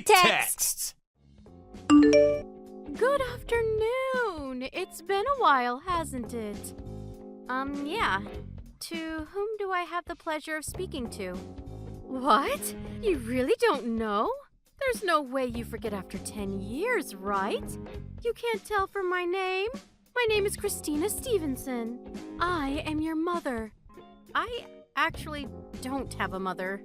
Great texts! Good afternoon. It's been a while, hasn't it? Yeah. To whom do I have the pleasure of speaking to? What? You really don't know? There's no way you forget after 10 years, right? You can't tell from my name? My name is Christina Stevenson. I am your mother. I actually don't have a mother.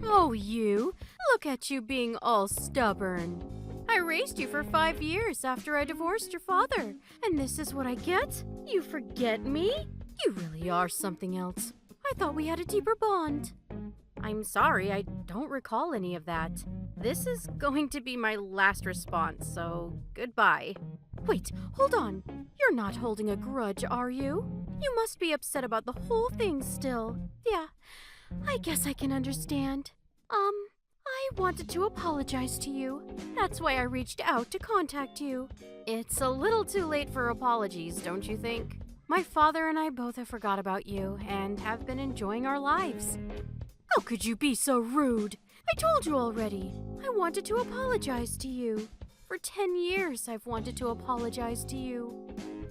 Oh, you. Look at you being all stubborn. I raised you for 5 years after I divorced your father. And this is what I get? You forget me? You really are something else. I thought we had a deeper bond. I'm sorry, I don't recall any of that. This is going to be my last response, so goodbye. Wait, hold on. You're not holding a grudge, are you? You must be upset about the whole thing still. Yeah, I guess I can understand. I wanted to apologize to you. That's why I reached out to contact you. It's a little too late for apologies, don't you think? My father and I both have forgot about you and have been enjoying our lives. How could you be so rude? I told you already. I wanted to apologize to you. For 10 years, I've wanted to apologize to you.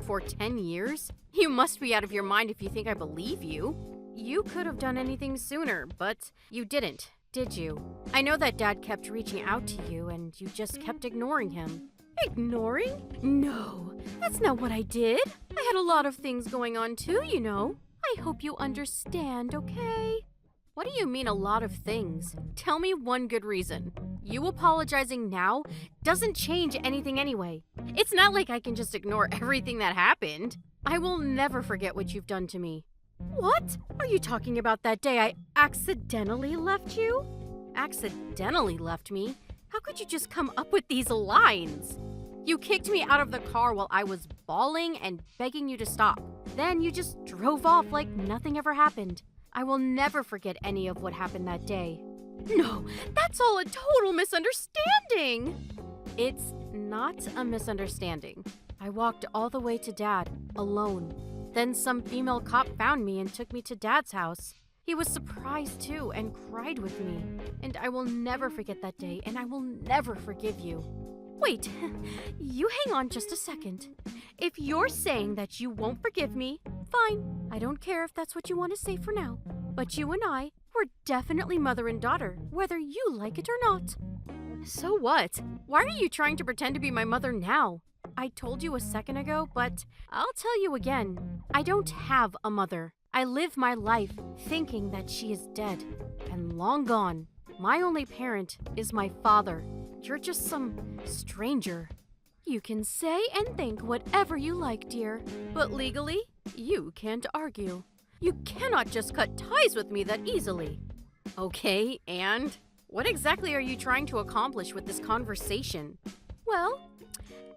For 10 years? You must be out of your mind if you think I believe you. You could have done anything sooner, but you didn't, did you? I know that Dad kept reaching out to you and you just kept ignoring him. Ignoring? No, that's not what I did. I had a lot of things going on too, you know. I hope you understand, okay? What do you mean a lot of things? Tell me one good reason. You apologizing now doesn't change anything anyway. It's not like I can just ignore everything that happened. I will never forget what you've done to me. What? Are you talking about that day I accidentally left you? Accidentally left me? How could you just come up with these lines? You kicked me out of the car while I was bawling and begging you to stop. Then you just drove off like nothing ever happened. I will never forget any of what happened that day. No, that's all a total misunderstanding. It's not a misunderstanding. I walked all the way to Dad, alone. Then some female cop found me and took me to Dad's house. He was surprised too and cried with me. And I will never forget that day, and I will never forgive you. Wait, you hang on just a second. If you're saying that you won't forgive me, fine. I don't care if that's what you want to say for now. But you and I, we're definitely mother and daughter, whether you like it or not. So what? Why are you trying to pretend to be my mother now? I told you a second ago, but I'll tell you again. I don't have a mother. I live my life thinking that she is dead and long gone. My only parent is my father. You're just some stranger. You can say and think whatever you like, dear, but legally, you can't argue. You cannot just cut ties with me that easily. Okay, and what exactly are you trying to accomplish with this conversation? Well,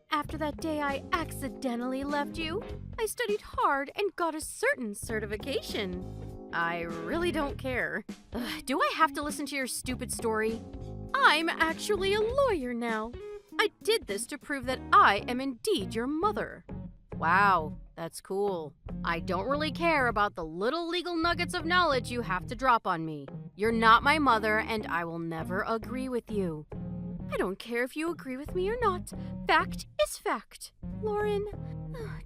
after that day I accidentally left you, I studied hard and got a certain certification. I really don't care. Do I have to listen to your stupid story? I'm actually a lawyer now. I did this to prove that I am indeed your mother. Wow, that's cool. I don't really care about the little legal nuggets of knowledge you have to drop on me. You're not my mother, and I will never agree with you. I don't care if you agree with me or not. Fact is fact. Lauren,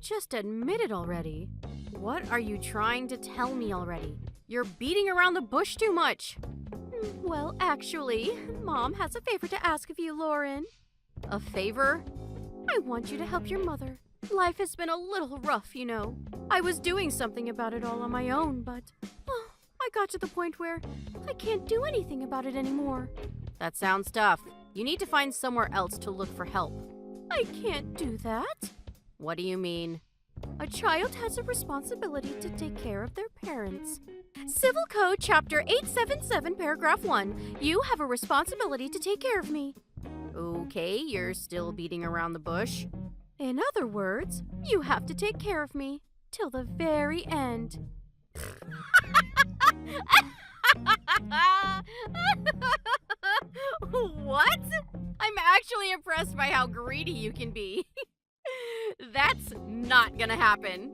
just admit it already. What are you trying to tell me already? You're beating around the bush too much. Well, actually, Mom has a favor to ask of you, Lauren. A favor? I want you to help your mother. Life has been a little rough, you know. I was doing something about it all on my own, but I got to the point where I can't do anything about it anymore. That sounds tough. You need to find somewhere else to look for help. I can't do that. What do you mean? A child has a responsibility to take care of their parents. Civil Code Chapter 877, Paragraph 1. You have a responsibility to take care of me. Okay, you're still beating around the bush. In other words, you have to take care of me till the very end. What? I'm actually impressed by how greedy you can be. That's not gonna happen.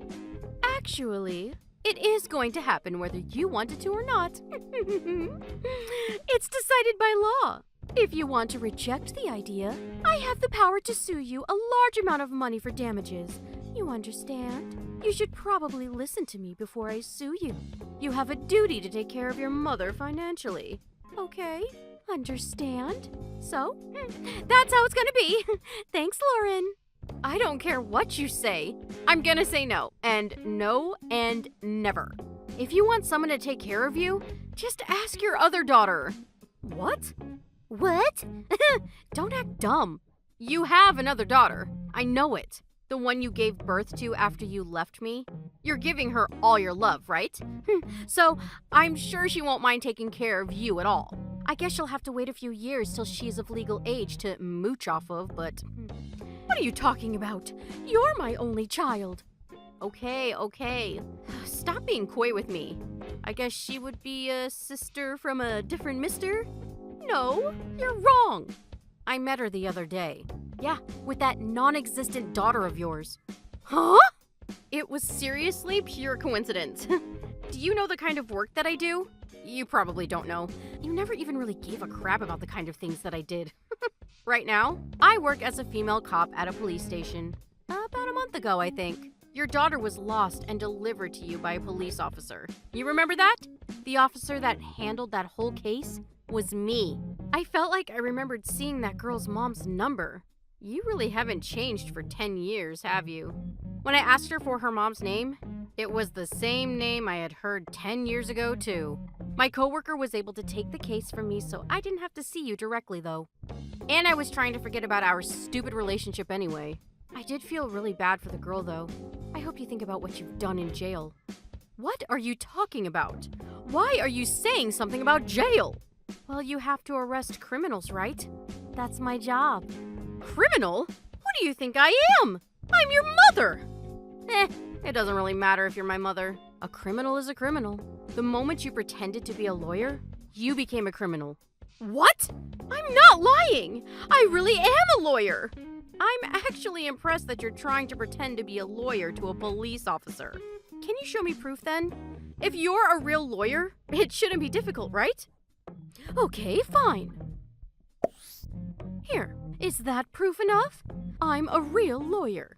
Actually, it is going to happen whether you want it to or not. It's decided by law. If you want to reject the idea, I have the power to sue you a large amount of money for damages. You understand? You should probably listen to me before I sue you. You have a duty to take care of your mother financially. Okay? Understand? So, that's how it's gonna be. Thanks, Lauren. I don't care what you say. I'm gonna say no. And no and never. If you want someone to take care of you, just ask your other daughter. What? What? Don't act dumb. You have another daughter. I know it. The one you gave birth to after you left me. You're giving her all your love, right? So I'm sure she won't mind taking care of you at all. I guess you'll have to wait a few years till she's of legal age to mooch off of, but... What are you talking about? You're my only child. Okay. Stop being coy with me. I guess she would be a sister from a different mister? No, you're wrong. I met her the other day. Yeah, with that non-existent daughter of yours. Huh? It was seriously pure coincidence. Do you know the kind of work that I do? You probably don't know. You never even really gave a crap about the kind of things that I did. Right now, I work as a female cop at a police station. About a month ago, I think. Your daughter was lost and delivered to you by a police officer. You remember that? The officer that handled that whole case was me. I felt like I remembered seeing that girl's mom's number. You really haven't changed for 10 years, have you? When I asked her for her mom's name, it was the same name I had heard 10 years ago, too. My coworker was able to take the case from me, so I didn't have to see you directly, though. And I was trying to forget about our stupid relationship anyway. I did feel really bad for the girl, though. I hope you think about what you've done in jail. What are you talking about? Why are you saying something about jail? Well, you have to arrest criminals, right? That's my job. Criminal? Who do you think I am? I'm your mother! It doesn't really matter if you're my mother. A criminal is a criminal. The moment you pretended to be a lawyer, you became a criminal. What? I'm not lying! I really am a lawyer! I'm actually impressed that you're trying to pretend to be a lawyer to a police officer. Can you show me proof then? If you're a real lawyer, it shouldn't be difficult, right? Okay, fine. Here, is that proof enough? I'm a real lawyer.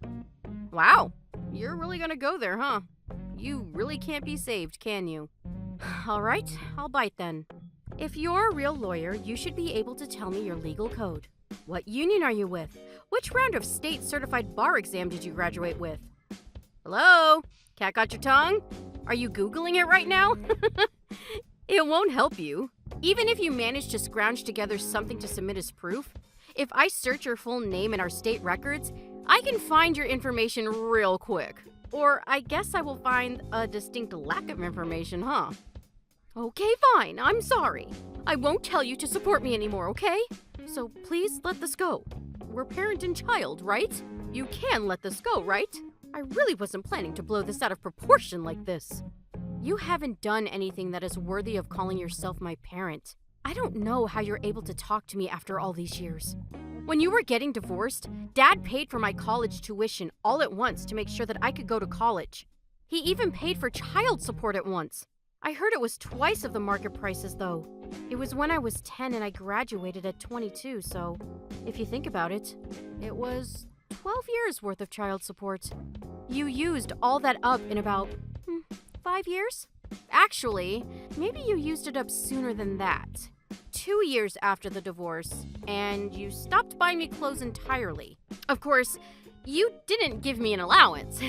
Wow, you're really gonna go there, huh? You really can't be saved, can you? All right, I'll bite then. If you're a real lawyer, you should be able to tell me your legal code. What union are you with? Which round of state certified bar exam did you graduate with? Hello? Cat got your tongue? Are you Googling it right now? It won't help you. Even if you manage to scrounge together something to submit as proof, if I search your full name in our state records, I can find your information real quick. Or I guess I will find a distinct lack of information, huh? Okay, fine. I'm sorry. I won't tell you to support me anymore, okay? So please let this go. We're parent and child, right? You can let this go, right? I really wasn't planning to blow this out of proportion like this. You haven't done anything that is worthy of calling yourself my parent. I don't know how you're able to talk to me after all these years. When you were getting divorced, Dad paid for my college tuition all at once to make sure that I could go to college. He even paid for child support at once. I heard it was twice of the market prices, though. It was when I was 10 and I graduated at 22, so if you think about it, it was 12 years worth of child support. You used all that up in about 5 years? Actually, maybe you used it up sooner than that. 2 years after the divorce, and you stopped buying me clothes entirely. Of course, you didn't give me an allowance.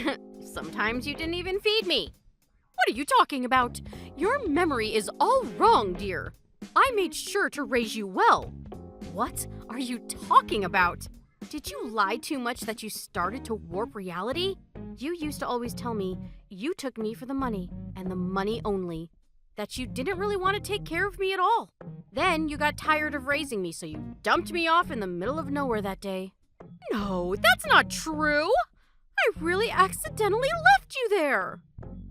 Sometimes you didn't even feed me. What are you talking about? Your memory is all wrong, dear. I made sure to raise you well. What are you talking about? Did you lie too much that you started to warp reality? You used to always tell me you took me for the money, and the money only. That you didn't really want to take care of me at all. Then you got tired of raising me, so you dumped me off in the middle of nowhere that day. No, that's not true. I really accidentally left you there.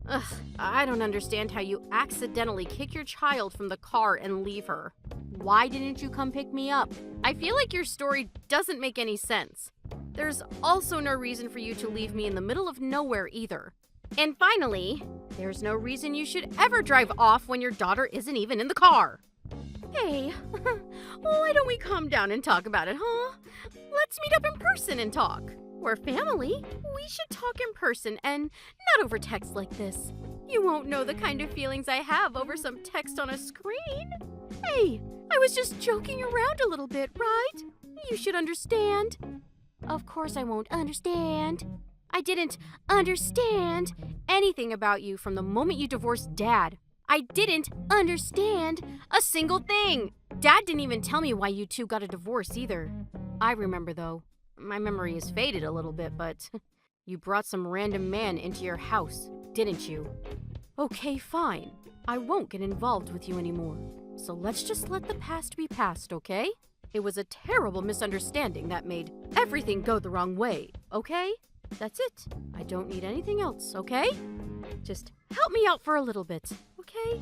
Ugh, I don't understand how you accidentally kick your child from the car and leave her. Why didn't you come pick me up? I feel like your story doesn't make any sense. There's also no reason for you to leave me in the middle of nowhere either. And finally, there's no reason you should ever drive off when your daughter isn't even in the car. Hey, why don't we calm down and talk about it, huh? Let's meet up in person and talk. We're family. We should talk in person and not over text like this. You won't know the kind of feelings I have over some text on a screen. Hey, I was just joking around a little bit, right? You should understand. Of course I won't understand. I didn't understand anything about you from the moment you divorced Dad. I didn't understand a single thing. Dad didn't even tell me why you two got a divorce either. I remember though. My memory is faded a little bit, but you brought some random man into your house, didn't you? Okay, fine. I won't get involved with you anymore. So let's just let the past be past, okay? It was a terrible misunderstanding that made everything go the wrong way, okay? That's it. I don't need anything else, okay? Just help me out for a little bit, okay?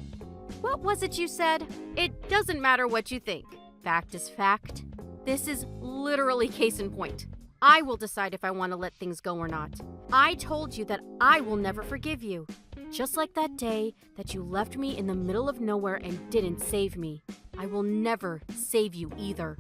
What was it you said? It doesn't matter what you think. Fact is fact. This is literally case in point. I will decide if I want to let things go or not. I told you that I will never forgive you. Just like that day that you left me in the middle of nowhere and didn't save me. I will never save you either.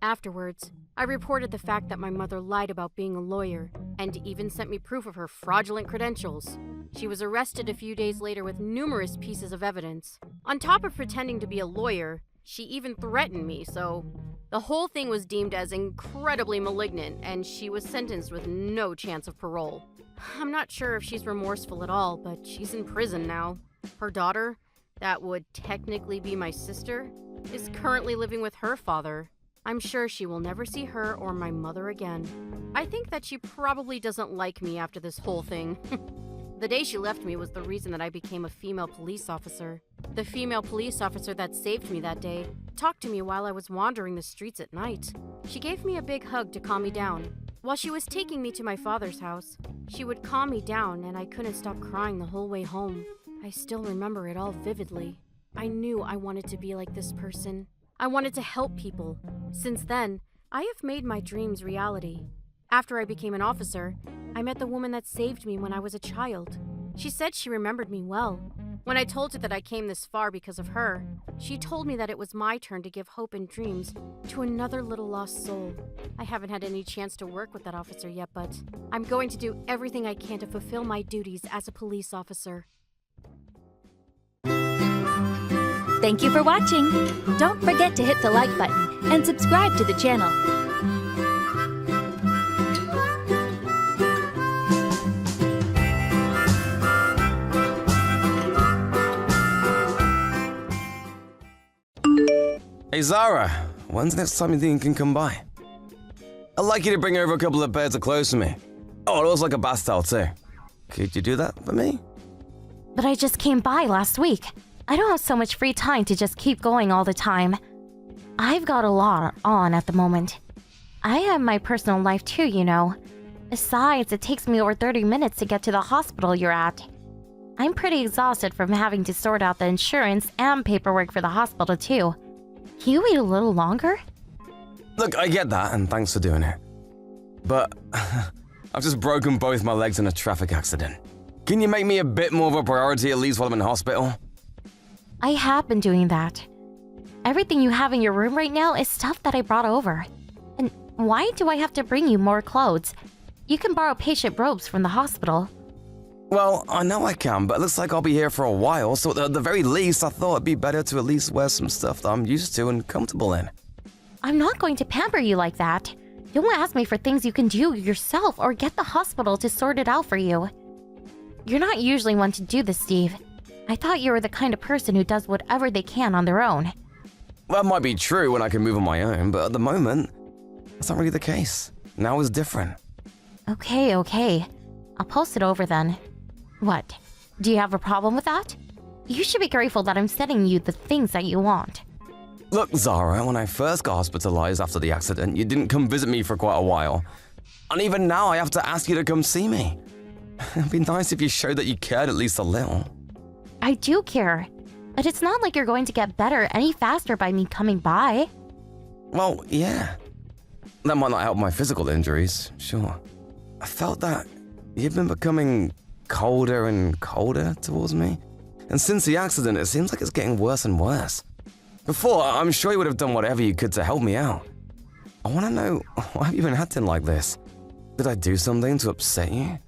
Afterwards, I reported the fact that my mother lied about being a lawyer and even sent me proof of her fraudulent credentials. She was arrested a few days later with numerous pieces of evidence. On top of pretending to be a lawyer, she even threatened me, so the whole thing was deemed as incredibly malignant and she was sentenced with no chance of parole. I'm not sure if she's remorseful at all, but she's in prison now. Her daughter, that would technically be my sister, is currently living with her father. I'm sure she will never see her or my mother again. I think that she probably doesn't like me after this whole thing. The day she left me was the reason that I became a female police officer. The female police officer that saved me that day talked to me while I was wandering the streets at night. She gave me a big hug to calm me down. While she was taking me to my father's house, she would calm me down and I couldn't stop crying the whole way home. I still remember it all vividly. I knew I wanted to be like this person. I wanted to help people. Since then, I have made my dreams reality. After I became an officer, I met the woman that saved me when I was a child. She said she remembered me well. When I told her that I came this far because of her, she told me that it was my turn to give hope and dreams to another little lost soul. I haven't had any chance to work with that officer yet, but I'm going to do everything I can to fulfill my duties as a police officer. Thank you for watching. Don't forget to hit the like button and subscribe to the channel. Hey Zara, when's the next time you think you can come by? I'd like you to bring over a couple of pairs of clothes for me. Oh, and also like a bath towel too. Could you do that for me? But I just came by last week. I don't have so much free time to just keep going all the time. I've got a lot on at the moment. I have my personal life too, you know. Besides, it takes me over 30 minutes to get to the hospital you're at. I'm pretty exhausted from having to sort out the insurance and paperwork for the hospital too. Can you wait a little longer? Look, I get that, and thanks for doing it. But I've just broken both my legs in a traffic accident. Can you make me a bit more of a priority at least while I'm in hospital? I have been doing that. Everything you have in your room right now is stuff that I brought over. And why do I have to bring you more clothes? You can borrow patient robes from the hospital. Well, I know I can, but it looks like I'll be here for a while, so at the very least, I thought it'd be better to at least wear some stuff that I'm used to and comfortable in. I'm not going to pamper you like that. Don't ask me for things you can do yourself or get the hospital to sort it out for you. You're not usually one to do this, Steve. I thought you were the kind of person who does whatever they can on their own. That might be true when I can move on my own, but at the moment, that's not really the case. Now is different. Okay. I'll post it over then. What? Do you have a problem with that? You should be grateful that I'm sending you the things that you want. Look, Zara, when I first got hospitalized after the accident, you didn't come visit me for quite a while. And even now, I have to ask you to come see me. It'd be nice if you showed that you cared at least a little. I do care, but it's not like you're going to get better any faster by me coming by. Well, yeah. That might not help my physical injuries, sure. I felt that You've been becoming colder and colder towards me. And since the accident, it seems like it's getting worse and worse. Before, I'm sure you would have done whatever you could to help me out. I want to know, why have you been acting like this? Did I do something to upset you?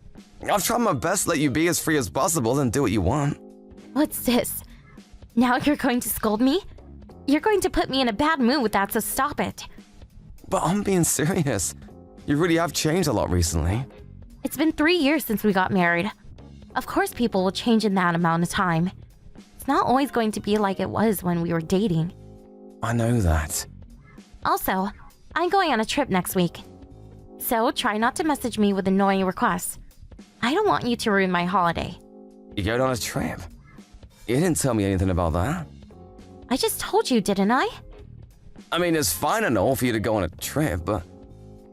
I've tried my best to let you be as free as possible and do what you want. What's this? Now you're going to scold me? You're going to put me in a bad mood with that, so stop it. But I'm being serious. You really have changed a lot recently. It's been 3 years since we got married. Of course people will change in that amount of time. It's not always going to be like it was when we were dating. I know that. Also, I'm going on a trip next week. So try not to message me with annoying requests. I don't want you to ruin my holiday. You going on a trip? You didn't tell me anything about that. I just told you, didn't I? I mean, it's fine and all for you to go on a trip, but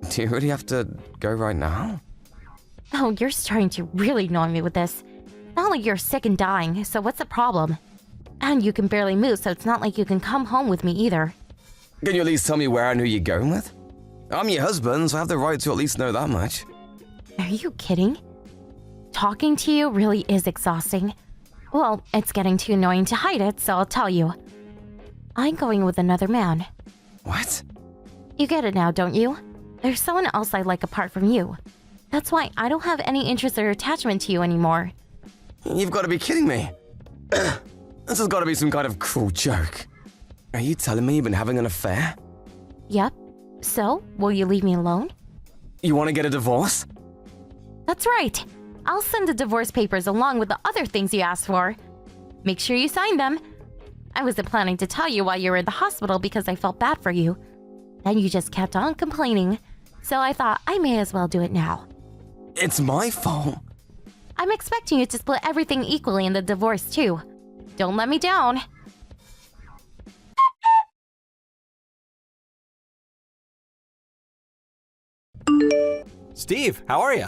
do you really have to go right now? Oh, you're starting to really annoy me with this. Not like you're sick and dying, so what's the problem? And you can barely move, so it's not like you can come home with me either. Can you at least tell me where and who you're going with? I'm your husband, so I have the right to at least know that much. Are you kidding? Talking to you really is exhausting. Well, it's getting too annoying to hide it, so I'll tell you. I'm going with another man. What? You get it now, don't you? There's someone else I like apart from you. That's why I don't have any interest or attachment to you anymore. You've got to be kidding me. This has got to be some kind of cruel joke. Are you telling me you've been having an affair? Yep. So, will you leave me alone? You want to get a divorce? That's right. I'll send the divorce papers along with the other things you asked for. Make sure you sign them. I wasn't planning to tell you while you were in the hospital because I felt bad for you. Then you just kept on complaining, so I thought I may as well do it now. It's my fault. I'm expecting you to split everything equally in the divorce too. Don't let me down. Steve, how are you?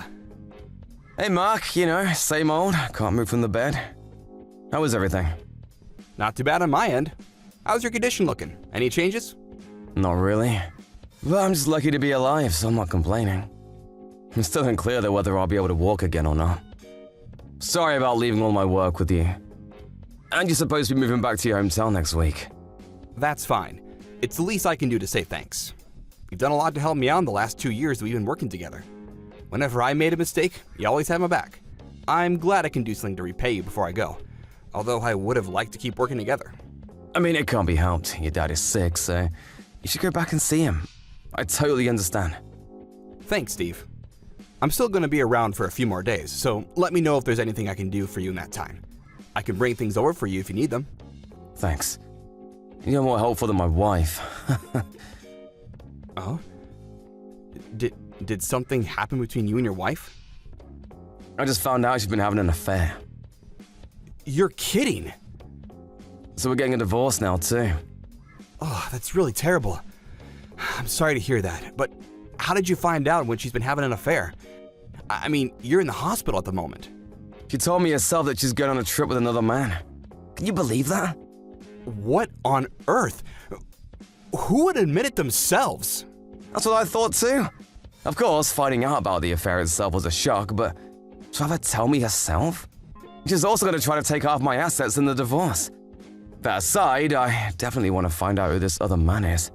Hey Mark, you know, same old, can't move from the bed. How was everything? Not too bad on my end. How's your condition looking? Any changes? Not really. But I'm just lucky to be alive, so I'm not complaining. I'm still unclear though whether I'll be able to walk again or not. Sorry about leaving all my work with you. And you're supposed to be moving back to your hometown next week. That's fine. It's the least I can do to say thanks. You've done a lot to help me out in the last 2 years that we've been working together. Whenever I made a mistake, you always had my back. I'm glad I can do something to repay you before I go, although I would have liked to keep working together. I mean, it can't be helped. Your dad is sick, so you should go back and see him. I totally understand. Thanks, Steve. I'm still going to be around for a few more days, so let me know if there's anything I can do for you in that time. I can bring things over for you if you need them. Thanks. You're more helpful than my wife. Oh? Did something happen between you and your wife? I just found out she's been having an affair. You're kidding! So we're getting a divorce now too. Oh, that's really terrible. I'm sorry to hear that, but how did you find out when she's been having an affair? I mean, you're in the hospital at the moment. She told me herself that she's going on a trip with another man. Can you believe that? What on earth? Who would admit it themselves? That's what I thought too. Of course, finding out about the affair itself was a shock, but to have her tell me herself? She's also going to try to take half my assets in the divorce. That aside, I definitely want to find out who this other man is.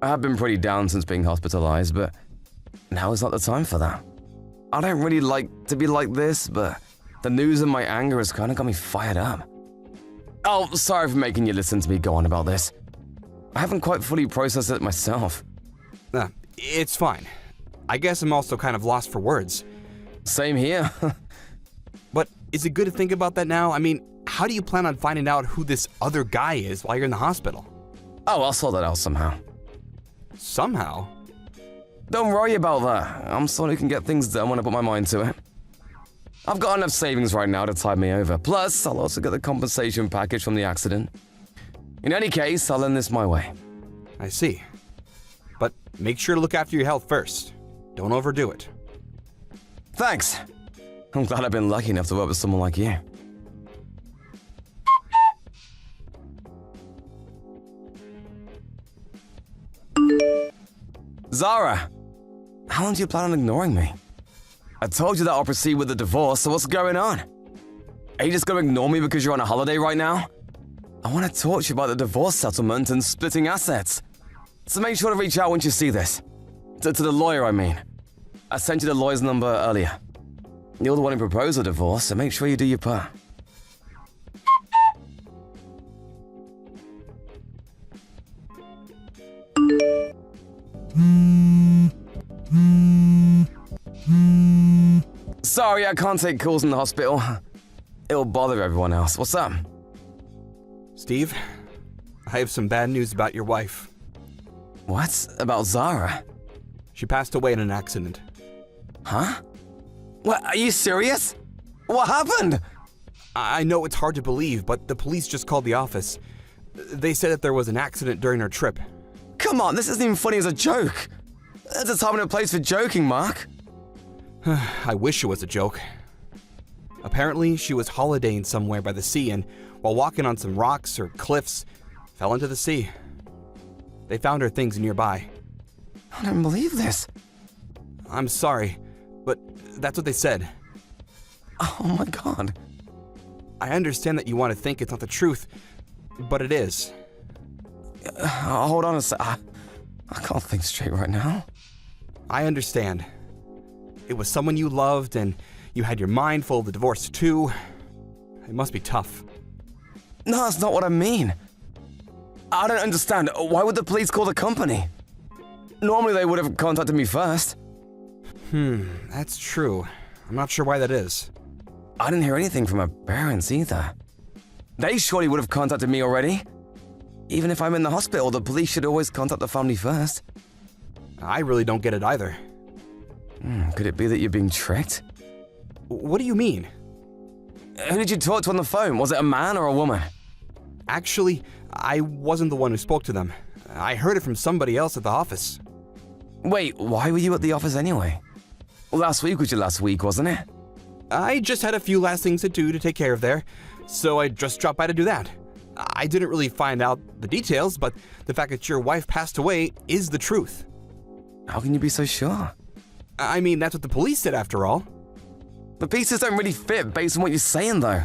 I have been pretty down since being hospitalized, but now is not the time for that. I don't really like to be like this, but the news and my anger has kind of got me fired up. Oh, sorry for making you listen to me go on about this. I haven't quite fully processed it myself. It's fine. I guess I'm also kind of lost for words. Same here. But is it good to think about that now? I mean, how do you plan on finding out who this other guy is while you're in the hospital? Oh, I'll sort that out somehow. Somehow? Don't worry about that. I'm someone who can get things done when I put my mind to it. I've got enough savings right now to tide me over. Plus, I'll also get the compensation package from the accident. In any case, I'll end this my way. I see. But make sure to look after your health first. Don't overdo it. Thanks. I'm glad I've been lucky enough to work with someone like you. Zara! How long do you plan on ignoring me? I told you that I'll proceed with the divorce, so what's going on? Are you just gonna ignore me because you're on a holiday right now? I want to talk to you about the divorce settlement and splitting assets. So make sure to reach out once you see this. To the lawyer, I mean. I sent you the lawyer's number earlier. You're the one who proposed the divorce, so make sure you do your part. Sorry, I can't take calls in the hospital. It'll bother everyone else. What's up? Steve, I have some bad news about your wife. What? About Zara? She passed away in an accident. Huh? What, are you serious? What happened? I know it's hard to believe, but the police just called the office. They said that there was an accident during her trip. Come on, this isn't even funny as a joke. There's a time and a place for joking, Mark. I wish it was a joke. Apparently, she was holidaying somewhere by the sea and, while walking on some rocks or cliffs, fell into the sea. They found her things nearby. I don't believe this. I'm sorry, but that's what they said. Oh my god. I understand that you want to think it's not the truth, but it is. Hold on a sec. I can't think straight right now. I understand. It was someone you loved, and you had your mind full of the divorce too. It must be tough. No, that's not what I mean. I don't understand. Why would the police call the company? Normally they would have contacted me first. That's true. I'm not sure why that is. I didn't hear anything from her parents either. They surely would have contacted me already. Even if I'm in the hospital, the police should always contact the family first. I really don't get it either. Could it be that you're being tricked? What do you mean? Who did you talk to on the phone? Was it a man or a woman? Actually, I wasn't the one who spoke to them. I heard it from somebody else at the office. Wait, why were you at the office anyway? Well, last week was your last week, wasn't it? I just had a few last things to do to take care of there, so I just dropped by to do that. I didn't really find out the details, but the fact that your wife passed away is the truth. How can you be so sure? I mean, that's what the police said after all. The pieces don't really fit based on what you're saying, though.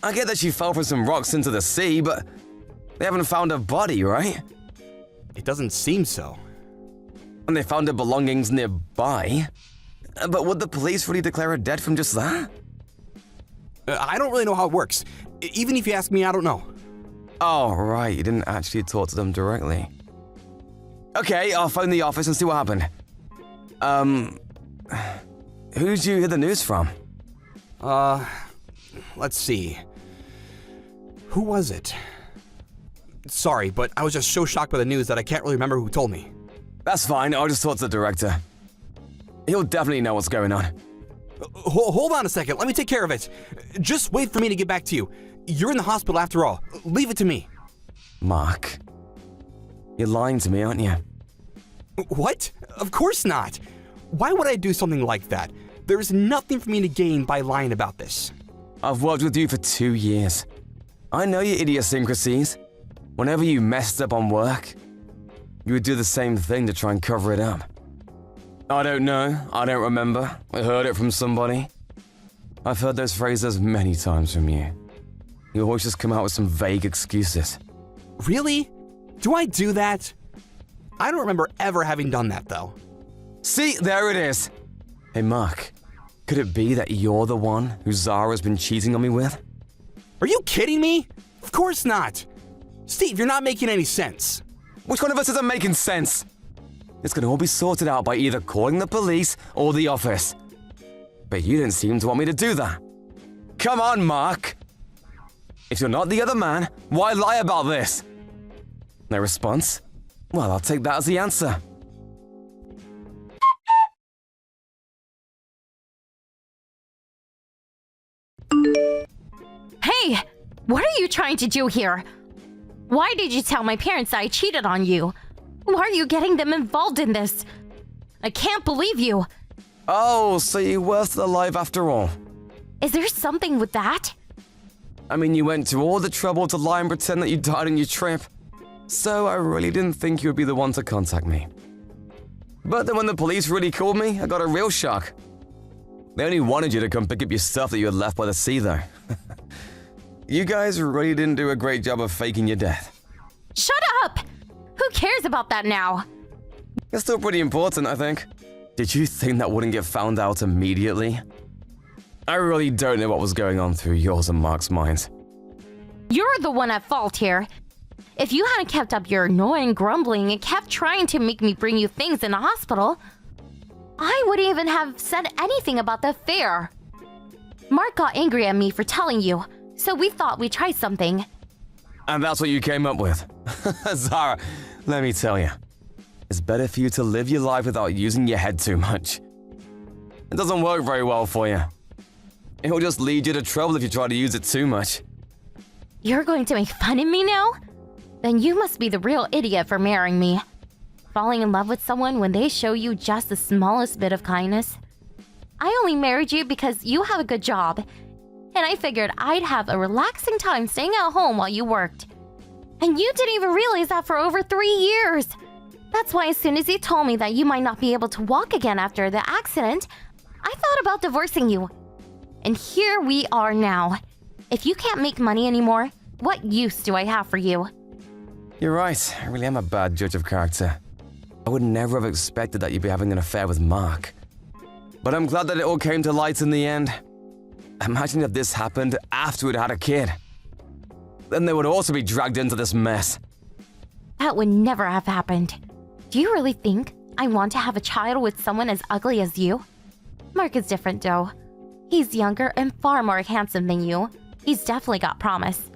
I get that she fell from some rocks into the sea, but they haven't found her body, right? It doesn't seem so. And they found her belongings nearby. But would the police really declare her dead from just that? I don't really know how it works. Even if you ask me, I don't know. Oh, right, you didn't actually talk to them directly. Okay, I'll phone the office and see what happened. Who did you hear the news from? Let's see. Who was it? Sorry, but I was just so shocked by the news that I can't really remember who told me. That's fine, I'll just talk to the director. He'll definitely know what's going on. Hold on a second, let me take care of it. Just wait for me to get back to you. You're in the hospital after all. Leave it to me. Mark, you're lying to me, aren't you? What? Of course not. Why would I do something like that? There's nothing for me to gain by lying about this. I've worked with you for 2 years. I know your idiosyncrasies. Whenever you messed up on work, you would do the same thing to try and cover it up. I don't know, I don't remember. I heard it from somebody. I've heard those phrases many times from you. You always just come out with some vague excuses. Really? Do I do that? I don't remember ever having done that, though. See, there it is. Hey, Mark, could it be that you're the one who Zara's been cheating on me with? Are you kidding me? Of course not. Steve, you're not making any sense. Which one of us isn't making sense? It's gonna all be sorted out by either calling the police or the office. But you didn't seem to want me to do that. Come on, Mark. If you're not the other man, why lie about this? No response? Well, I'll take that as the answer. Hey! What are you trying to do here? Why did you tell my parents I cheated on you? Why are you getting them involved in this? I can't believe you. Oh, so you were still alive after all. Is there something with that? I mean, you went to all the trouble to lie and pretend that you died on your trip. So I really didn't think you would be the one to contact me. But then when the police really called me, I got a real shock. They only wanted you to come pick up your stuff that you had left by the sea, though. You guys really didn't do a great job of faking your death. Shut up! Who cares about that now? It's still pretty important, I think. Did you think that wouldn't get found out immediately? I really don't know what was going on through yours and Mark's minds. You're the one at fault here. If you hadn't kept up your annoying grumbling and kept trying to make me bring you things in the hospital, I wouldn't even have said anything about the affair. Mark got angry at me for telling you, so we thought we'd try something. And that's what you came up with. Zara, let me tell you. It's better for you to live your life without using your head too much. It doesn't work very well for you. It will just lead you to trouble if you try to use it too much. You're going to make fun of me now? Then you must be the real idiot for marrying me. Falling in love with someone when they show you just the smallest bit of kindness. I only married you because you have a good job, and I figured I'd have a relaxing time staying at home while you worked. And you didn't even realize that for over 3 years. That's why as soon as you told me that you might not be able to walk again after the accident, I thought about divorcing you. And here we are now. If you can't make money anymore, what use do I have for you? You're right, I really am a bad judge of character. I would never have expected that you'd be having an affair with Mark. But I'm glad that it all came to light in the end. Imagine if this happened after we'd had a kid. Then they would also be dragged into this mess. That would never have happened. Do you really think I want to have a child with someone as ugly as you? Mark is different though. He's younger and far more handsome than you. He's definitely got promise.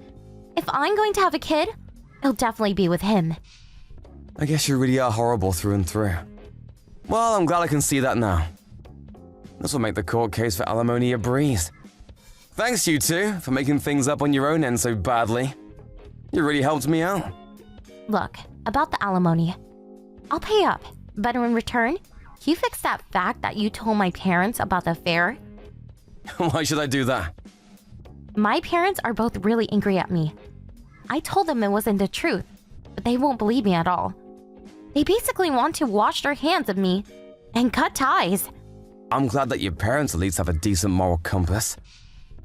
If I'm going to have a kid, it'll definitely be with him. I guess you really are horrible through and through. Well, I'm glad I can see that now. This will make the court case for alimony a breeze. Thanks, you two, for making things up on your own end so badly. You really helped me out. Look, about the alimony. I'll pay up, but in return, can you fix that fact that you told my parents about the affair? Why should I do that? My parents are both really angry at me. I told them it wasn't the truth, but they won't believe me at all. They basically want to wash their hands of me and cut ties. I'm glad that your parents at least have a decent moral compass.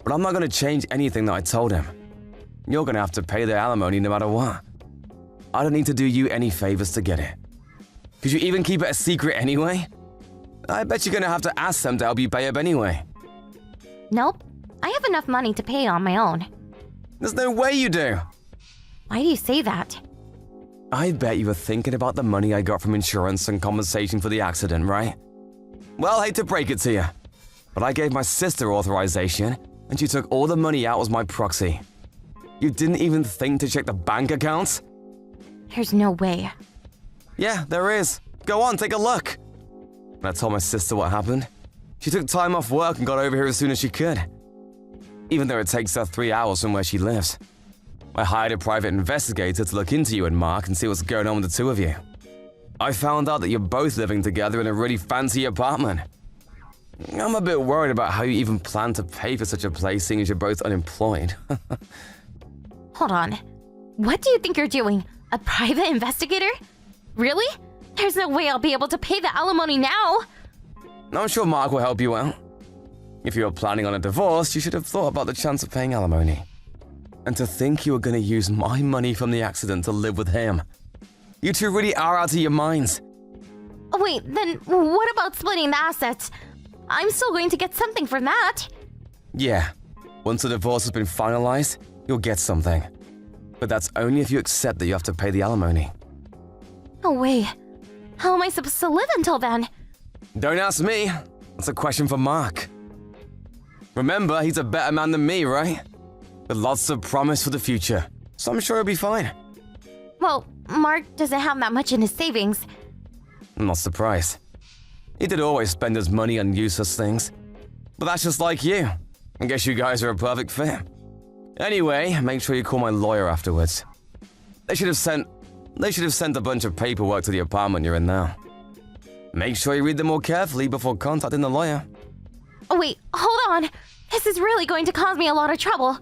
But I'm not going to change anything that I told him. You're going to have to pay the alimony no matter what. I don't need to do you any favors to get it. Could you even keep it a secret anyway? I bet you're going to have to ask them to help you pay up anyway. Nope, I have enough money to pay on my own. There's no way you do. Why do you say that? I bet you were thinking about the money I got from insurance and compensation for the accident, right? Well, hate to break it to you, but I gave my sister authorization, and she took all the money out as my proxy. You didn't even think to check the bank accounts? There's no way. Yeah, there is. Go on, take a look. And I told my sister what happened. She took time off work and got over here as soon as she could. Even though it takes her 3 hours from where she lives. I hired a private investigator to look into you and Mark and see what's going on with the two of you. I found out that you're both living together in a really fancy apartment. I'm a bit worried about how you even plan to pay for such a place seeing as you're both unemployed. Hold on. What do you think you're doing? A private investigator? Really? There's no way I'll be able to pay the alimony now. I'm sure Mark will help you out. If you were planning on a divorce, you should have thought about the chance of paying alimony. And to think you were going to use my money from the accident to live with him. You two really are out of your minds. Oh, wait, then what about splitting the assets? I'm still going to get something from that. Yeah, once the divorce has been finalized, you'll get something. But that's only if you accept that you have to pay the alimony. No way. How am I supposed to live until then? Don't ask me. That's a question for Mark. Remember, he's a better man than me, right? With lots of promise for the future, so I'm sure he'll be fine. Well, Mark doesn't have that much in his savings. I'm not surprised. He did always spend his money on useless things. But that's just like you. I guess you guys are a perfect fit. Anyway, make sure you call my lawyer afterwards. They should have sent a bunch of paperwork to the apartment you're in now. Make sure you read them more carefully before contacting the lawyer. Oh, wait, hold on. This is really going to cause me a lot of trouble.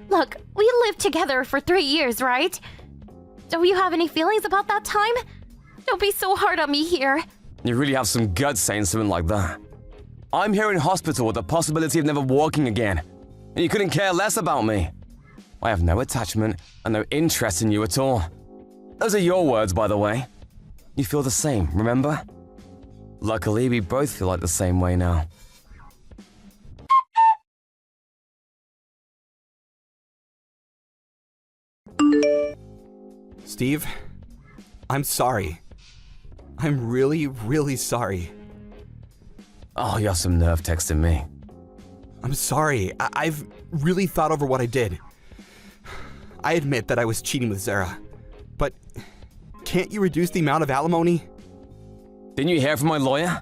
Look, we lived together for 3 years, right? Don't you have any feelings about that time? Don't be so hard on me here. You really have some guts saying something like that. I'm here in hospital with the possibility of never walking again, and you couldn't care less about me. I have no attachment and no interest in you at all. Those are your words, by the way. You feel the same, remember? Luckily, we both feel like the same way now. Steve, I'm sorry. I'm really, really sorry. Oh, you have some nerve texting me. I'm sorry. I've really thought over what I did. I admit that I was cheating with Zara, but can't you reduce the amount of alimony? Didn't you hear from my lawyer?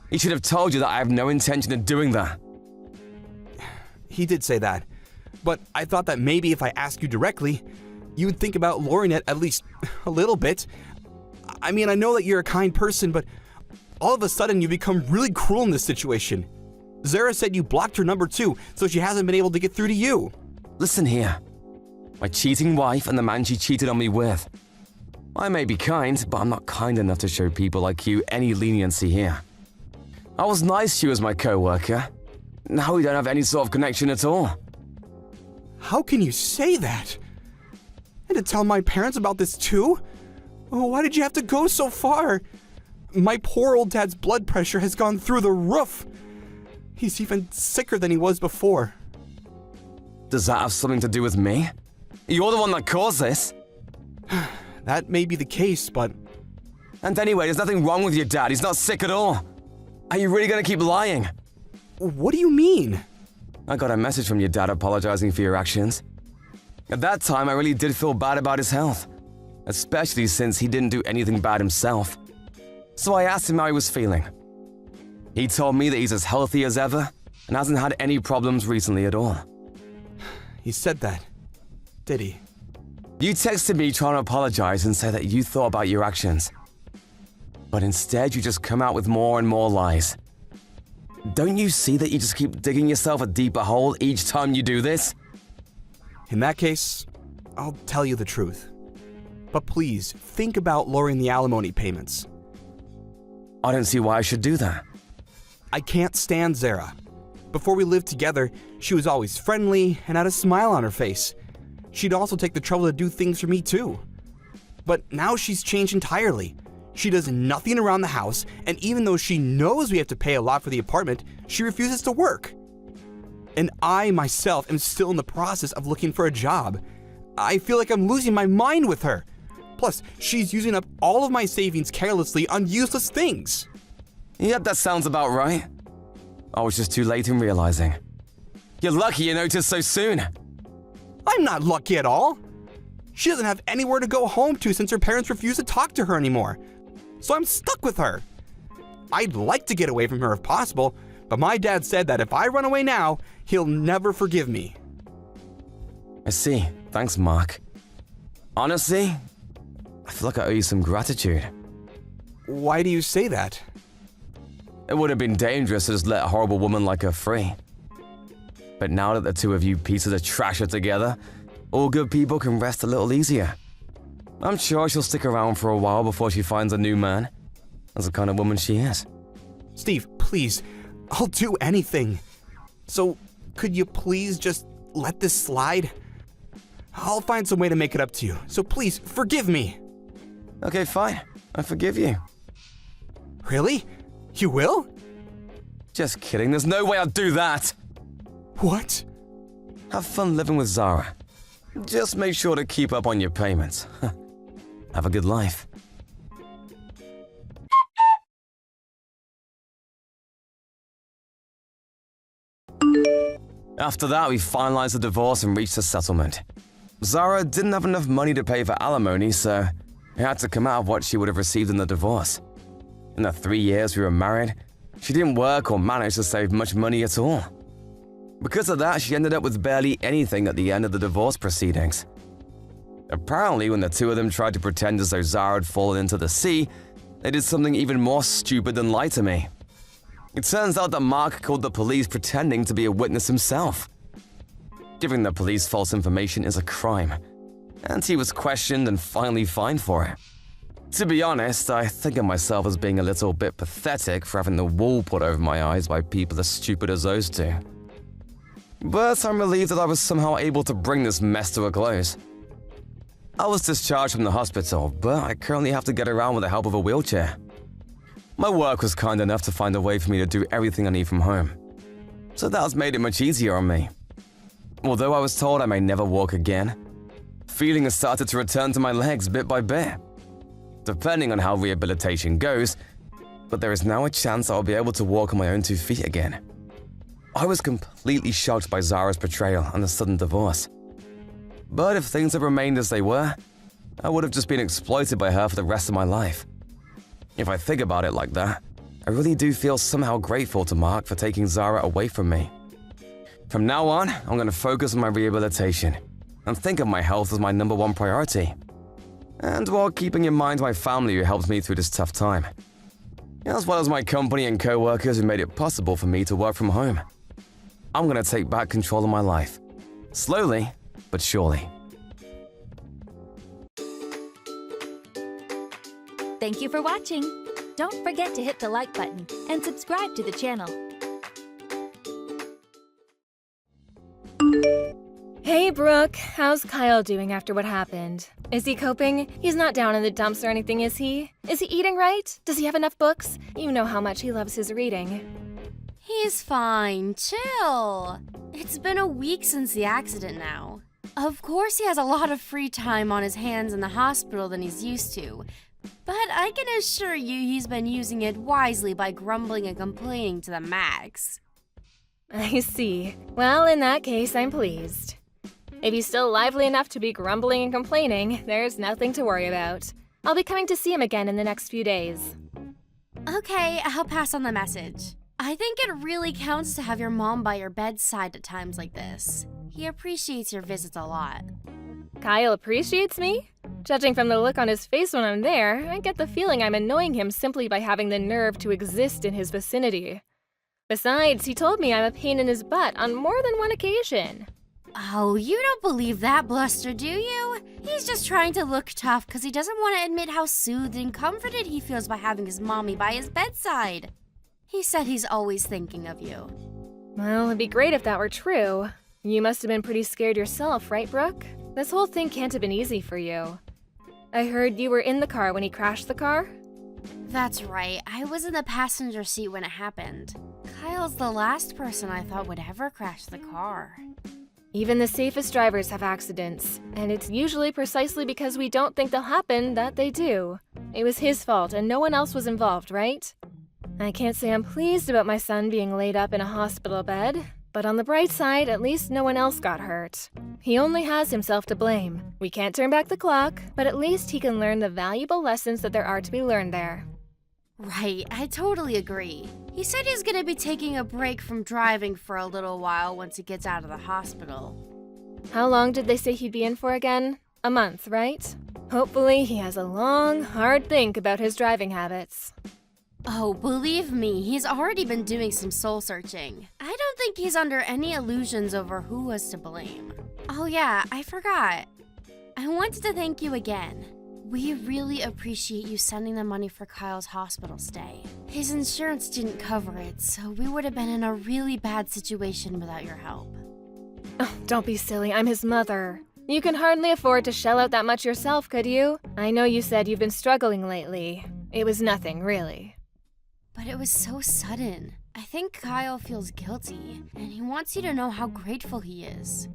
He should have told you that I have no intention of doing that. He did say that, but I thought that maybe if I asked you directly, you would think about lowering it at least a little bit. I mean, I know that you're a kind person, but all of a sudden you become really cruel in this situation. Zara said you blocked her number too, so she hasn't been able to get through to you. Listen here. My cheating wife and the man she cheated on me with. I may be kind, but I'm not kind enough to show people like you any leniency here. I was nice to you as my co-worker. Now we don't have any sort of connection at all. How can you say that? And to tell my parents about this too? Oh, why did you have to go so far? My poor old dad's blood pressure has gone through the roof. He's even sicker than he was before. Does that have something to do with me? You're the one that caused this. That may be the case, but... And anyway, there's nothing wrong with your dad. He's not sick at all. Are you really gonna keep lying? What do you mean? I got a message from your dad apologizing for your actions. At that time, I really did feel bad about his health, especially since he didn't do anything bad himself. So I asked him how he was feeling. He told me that he's as healthy as ever and hasn't had any problems recently at all. He said that, did he? You texted me trying to apologize and say that you thought about your actions. But instead, you just come out with more and more lies. Don't you see that you just keep digging yourself a deeper hole each time you do this? In that case, I'll tell you the truth. But please, think about lowering the alimony payments. I don't see why I should do that. I can't stand Zara. Before we lived together, she was always friendly and had a smile on her face. She'd also take the trouble to do things for me too. But now she's changed entirely. She does nothing around the house, and even though she knows we have to pay a lot for the apartment, she refuses to work. And I myself am still in the process of looking for a job. I feel like I'm losing my mind with her. Plus, she's using up all of my savings carelessly on useless things. Yep, that sounds about right. I was just too late in realizing. You're lucky you noticed so soon. I'm not lucky at all. She doesn't have anywhere to go home to since her parents refuse to talk to her anymore. So I'm stuck with her. I'd like to get away from her if possible, but my dad said that if I run away now, he'll never forgive me. I see. Thanks, Mark. Honestly, I feel like I owe you some gratitude. Why do you say that? It would have been dangerous to just let a horrible woman like her free. But now that the two of you pieces of trash are together, all good people can rest a little easier. I'm sure she'll stick around for a while before she finds a new man. That's the kind of woman she is. Steve, please, I'll do anything. So, could you please just let this slide? I'll find some way to make it up to you, so please, forgive me. Okay, fine. I forgive you. Really? You will? Just kidding. There's no way I'll do that. What? Have fun living with Zara. Just make sure to keep up on your payments. Have a good life. After that, we finalized the divorce and reached a settlement. Zara didn't have enough money to pay for alimony, so it had to come out of what she would have received in the divorce. In the 3 years we were married, she didn't work or manage to save much money at all. Because of that, she ended up with barely anything at the end of the divorce proceedings. Apparently, when the two of them tried to pretend as though Zara had fallen into the sea, they did something even more stupid than lie to me. It turns out that Mark called the police pretending to be a witness himself. Giving the police false information is a crime, and he was questioned and finally fined for it. To be honest, I think of myself as being a little bit pathetic for having the wool put over my eyes by people as stupid as those two. But I'm relieved that I was somehow able to bring this mess to a close. I was discharged from the hospital, but I currently have to get around with the help of a wheelchair. My work was kind enough to find a way for me to do everything I need from home, so that has made it much easier on me. Although I was told I may never walk again, feeling has started to return to my legs bit by bit, depending on how rehabilitation goes, but there is now a chance I'll be able to walk on my own 2 feet again. I was completely shocked by Zara's betrayal and the sudden divorce. But if things had remained as they were, I would have just been exploited by her for the rest of my life. If I think about it like that, I really do feel somehow grateful to Mark for taking Zara away from me. From now on, I'm going to focus on my rehabilitation and think of my health as my #1 priority. And while keeping in mind my family who helped me through this tough time, as well as my company and co-workers who made it possible for me to work from home. I'm going to take back control of my life, slowly but surely. Thank you for watching. Don't forget to hit the like button and subscribe to the channel. Hey Brooke, how's Kyle doing after what happened? Is he coping? He's not down in the dumps or anything, is he? Is he eating right? Does he have enough books? You know how much he loves his reading. He's fine. Chill. It's been a week since the accident now. Of course he has a lot of free time on his hands in the hospital than he's used to. But I can assure you he's been using it wisely by grumbling and complaining to the max. I see. Well, in that case, I'm pleased. If he's still lively enough to be grumbling and complaining, there's nothing to worry about. I'll be coming to see him again in the next few days. Okay, I'll pass on the message. I think it really counts to have your mom by your bedside at times like this. He appreciates your visits a lot. Kyle appreciates me? Judging from the look on his face when I'm there, I get the feeling I'm annoying him simply by having the nerve to exist in his vicinity. Besides, he told me I'm a pain in his butt on more than one occasion. Oh, you don't believe that bluster, do you? He's just trying to look tough because he doesn't want to admit how soothed and comforted he feels by having his mommy by his bedside. He said he's always thinking of you. Well, it'd be great if that were true. You must have been pretty scared yourself, right, Brooke? This whole thing can't have been easy for you. I heard you were in the car when he crashed the car? That's right. I was in the passenger seat when it happened. Kyle's the last person I thought would ever crash the car. Even the safest drivers have accidents, and it's usually precisely because we don't think they'll happen that they do. It was his fault and no one else was involved, right? I can't say I'm pleased about my son being laid up in a hospital bed, but on the bright side, at least no one else got hurt. He only has himself to blame. We can't turn back the clock, but at least he can learn the valuable lessons that there are to be learned there. Right, I totally agree. He said he's gonna be taking a break from driving for a little while once he gets out of the hospital. How long did they say he'd be in for again? A month, right? Hopefully he has a long, hard think about his driving habits. Oh, believe me, he's already been doing some soul searching. I don't think he's under any illusions over who was to blame. Oh yeah, I forgot. I wanted to thank you again. We really appreciate you sending the money for Kyle's hospital stay. His insurance didn't cover it, so we would have been in a really bad situation without your help. Oh, don't be silly, I'm his mother. You can hardly afford to shell out that much yourself, could you? I know you said you've been struggling lately. It was nothing, really. But it was so sudden. I think Kyle feels guilty, and he wants you to know how grateful he is.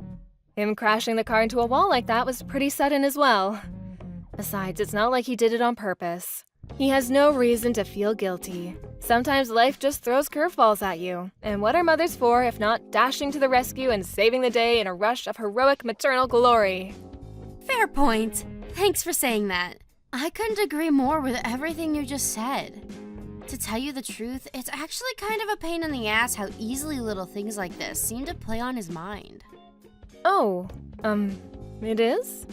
Him crashing the car into a wall like that was pretty sudden as well. Besides, it's not like he did it on purpose. He has no reason to feel guilty. Sometimes life just throws curveballs at you. And what are mothers for if not dashing to the rescue and saving the day in a rush of heroic maternal glory? Fair point. Thanks for saying that. I couldn't agree more with everything you just said. To tell you the truth, it's actually kind of a pain in the ass how easily little things like this seem to play on his mind. Oh, it is?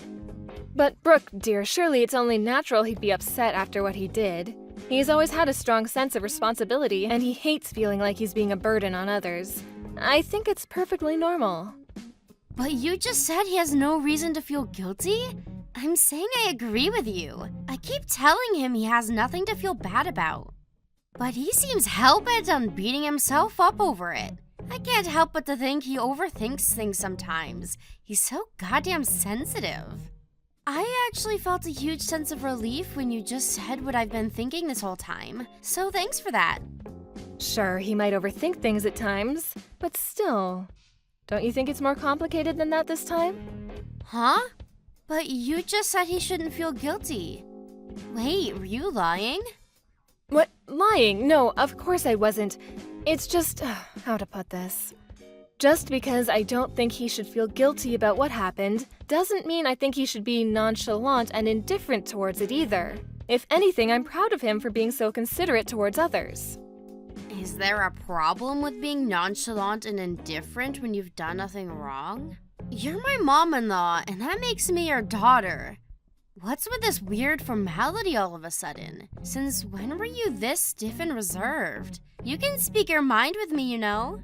But Brooke, dear, surely it's only natural he'd be upset after what he did. He's always had a strong sense of responsibility, and he hates feeling like he's being a burden on others. I think it's perfectly normal. But you just said he has no reason to feel guilty? I'm saying I agree with you. I keep telling him he has nothing to feel bad about. But he seems hell-bent on beating himself up over it. I can't help but to think he overthinks things sometimes. He's so goddamn sensitive. I actually felt a huge sense of relief when you just said what I've been thinking this whole time. So thanks for that. Sure, he might overthink things at times, but still. Don't you think it's more complicated than that this time? Huh? But you just said he shouldn't feel guilty. Wait, were you lying? What? Lying? No, of course I wasn't. It's just, how to put this? Just because I don't think he should feel guilty about what happened doesn't mean I think he should be nonchalant and indifferent towards it either. If anything, I'm proud of him for being so considerate towards others. Is there a problem with being nonchalant and indifferent when you've done nothing wrong? You're my mom-in-law, and that makes me your daughter. What's with this weird formality all of a sudden? Since when were you this stiff and reserved? You can speak your mind with me, you know?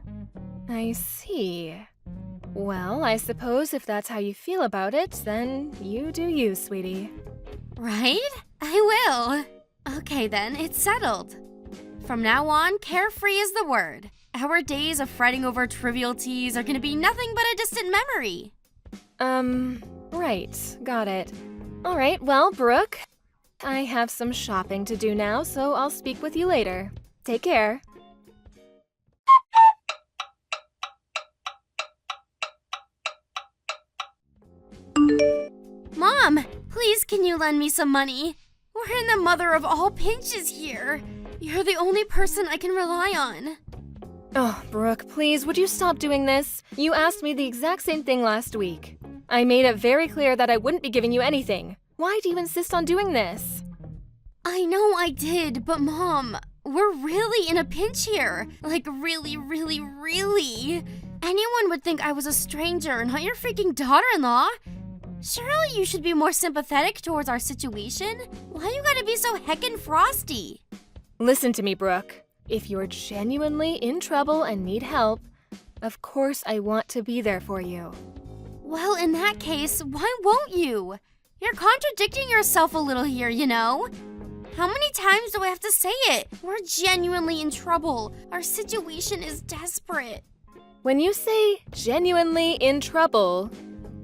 I see. Well, I suppose if that's how you feel about it, then you do you, sweetie. Right? I will. Okay then, it's settled. From now on, carefree is the word. Our days of fretting over trivialities are gonna be nothing but a distant memory. Right. Got it. All right, well, Brooke, I have some shopping to do now, so I'll speak with you later. Take care. Mom, please can you lend me some money? We're in the mother of all pinches here. You're the only person I can rely on. Oh, Brooke, please, would you stop doing this? You asked me the exact same thing last week. I made it very clear that I wouldn't be giving you anything. Why do you insist on doing this? I know I did, but Mom, we're really in a pinch here. Like really, really, really. Anyone would think I was a stranger, not your freaking daughter-in-law. Surely you should be more sympathetic towards our situation. Why you gotta be so heckin' frosty? Listen to me, Brooke. If you're genuinely in trouble and need help, of course I want to be there for you. Well, in that case, why won't you? You're contradicting yourself a little here, you know? How many times do I have to say it? We're genuinely in trouble. Our situation is desperate. When you say genuinely in trouble,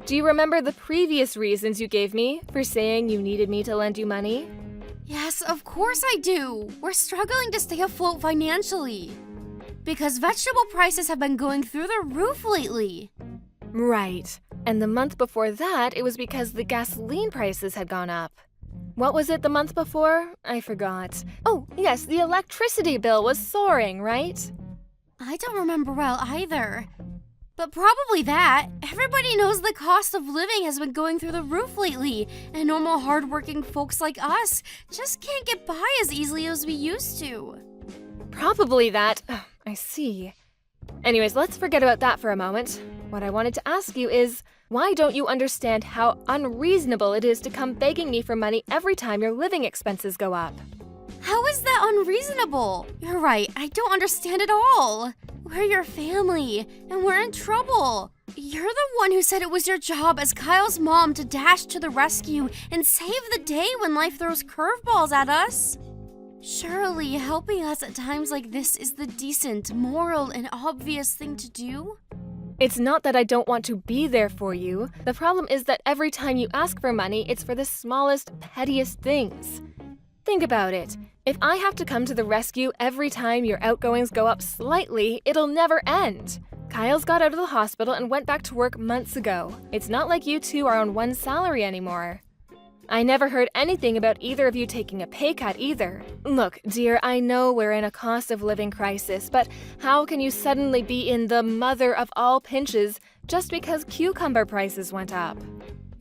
do you remember the previous reasons you gave me for saying you needed me to lend you money? Yes, of course I do. We're struggling to stay afloat financially. Because vegetable prices have been going through the roof lately. Right. And the month before that, it was because the gasoline prices had gone up. What was it the month before? I forgot. Oh, yes, the electricity bill was soaring, right? I don't remember well either. But probably that. Everybody knows the cost of living has been going through the roof lately, and normal hardworking folks like us just can't get by as easily as we used to. Probably that. I see. Anyways, let's forget about that for a moment. What I wanted to ask you is, why don't you understand how unreasonable it is to come begging me for money every time your living expenses go up? How is that unreasonable? You're right, I don't understand at all. We're your family, and we're in trouble. You're the one who said it was your job as Kyle's mom to dash to the rescue and save the day when life throws curveballs at us. Surely helping us at times like this is the decent, moral, and obvious thing to do? It's not that I don't want to be there for you. The problem is that every time you ask for money, it's for the smallest, pettiest things. Think about it. If I have to come to the rescue every time your outgoings go up slightly, it'll never end. Kyle's got out of the hospital and went back to work months ago. It's not like you two are on one salary anymore. I never heard anything about either of you taking a pay cut either. Look, dear, I know we're in a cost of living crisis, but how can you suddenly be in the mother of all pinches just because cucumber prices went up?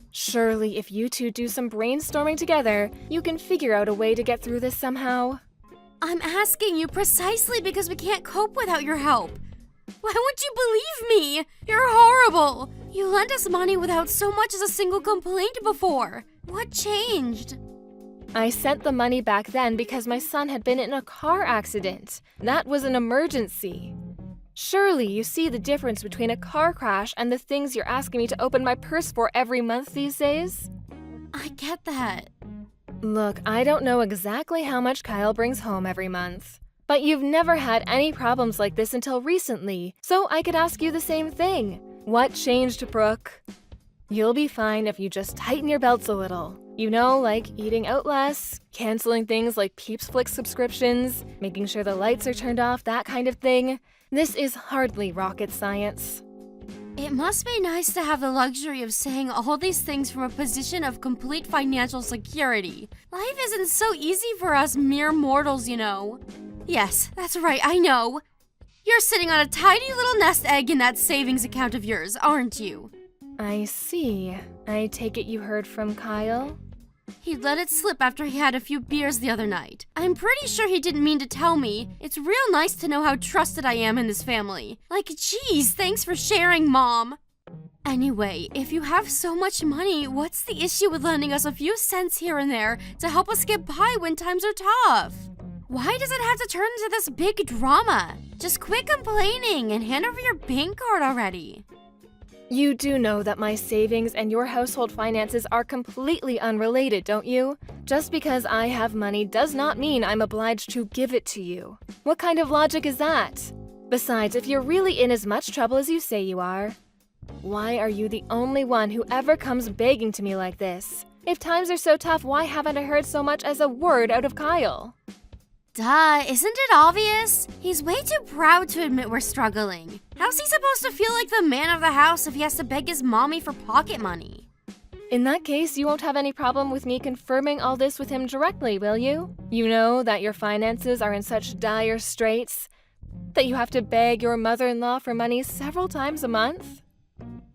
Surely, if you two do some brainstorming together, you can figure out a way to get through this somehow. I'm asking you precisely because we can't cope without your help. Why won't you believe me? You're horrible. You lent us money without so much as a single complaint before. What changed? I sent the money back then because my son had been in a car accident. That was an emergency. Surely you see the difference between a car crash and the things you're asking me to open my purse for every month these days? I get that. Look, I don't know exactly how much Kyle brings home every month. But you've never had any problems like this until recently, so I could ask you the same thing. What changed, Brooke? You'll be fine if you just tighten your belts a little. You know, like eating out less, canceling things like Peeps Flick subscriptions, making sure the lights are turned off, that kind of thing. This is hardly rocket science. It must be nice to have the luxury of saying all these things from a position of complete financial security. Life isn't so easy for us mere mortals, you know. Yes, that's right, I know. You're sitting on a tiny little nest egg in that savings account of yours, aren't you? I see. I take it you heard from Kyle? He let it slip after he had a few beers the other night. I'm pretty sure he didn't mean to tell me. It's real nice to know how trusted I am in this family. Like, geez, thanks for sharing, Mom. Anyway, if you have so much money, what's the issue with lending us a few cents here and there to help us get by when times are tough? Why does it have to turn into this big drama? Just quit complaining and hand over your bank card already. You do know that my savings and your household finances are completely unrelated, don't you? Just because I have money does not mean I'm obliged to give it to you. What kind of logic is that? Besides, if you're really in as much trouble as you say you are, why are you the only one who ever comes begging to me like this? If times are so tough, why haven't I heard so much as a word out of Kyle? Duh, isn't it obvious? He's way too proud to admit we're struggling. How's he supposed to feel like the man of the house if he has to beg his mommy for pocket money? In that case, you won't have any problem with me confirming all this with him directly, will you? You know that your finances are in such dire straits that you have to beg your mother-in-law for money several times a month?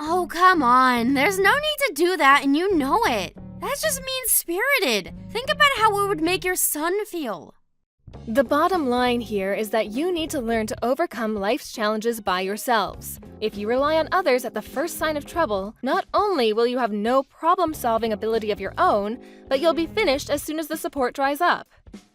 Oh, come on. There's no need to do that, and you know it. That's just mean-spirited. Think about how it would make your son feel. The bottom line here is that you need to learn to overcome life's challenges by yourselves. If you rely on others at the first sign of trouble, not only will you have no problem-solving ability of your own, but you'll be finished as soon as the support dries up.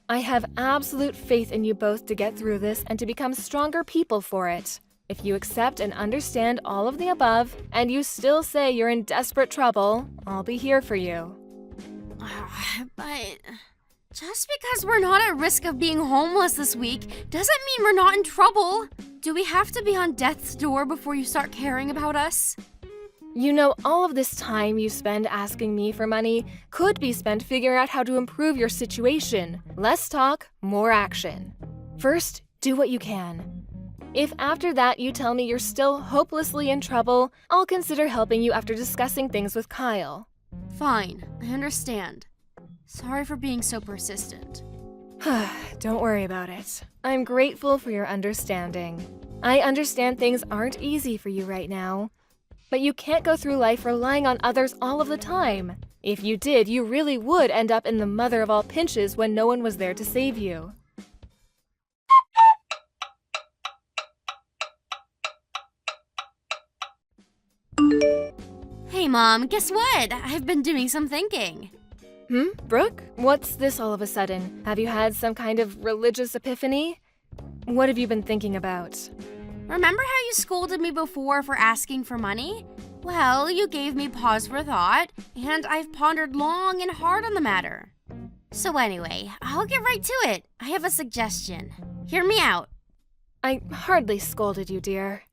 I have absolute faith in you both to get through this and to become stronger people for it. If you accept and understand all of the above, and you still say you're in desperate trouble, I'll be here for you. But just because we're not at risk of being homeless this week doesn't mean we're not in trouble. Do we have to be on death's door before you start caring about us? You know, all of this time you spend asking me for money could be spent figuring out how to improve your situation. Less talk, more action. First, do what you can. If after that you tell me you're still hopelessly in trouble, I'll consider helping you after discussing things with Kyle. Fine, I understand. Sorry for being so persistent. Don't worry about it. I'm grateful for your understanding. I understand things aren't easy for you right now. But you can't go through life relying on others all of the time. If you did, you really would end up in the mother of all pinches when no one was there to save you. Hey Mom, guess what? I've been doing some thinking. Brooke? What's this all of a sudden? Have you had some kind of religious epiphany? What have you been thinking about? Remember how you scolded me before for asking for money? Well, you gave me pause for thought, and I've pondered long and hard on the matter. So anyway, I'll get right to it. I have a suggestion. Hear me out. I hardly scolded you, dear.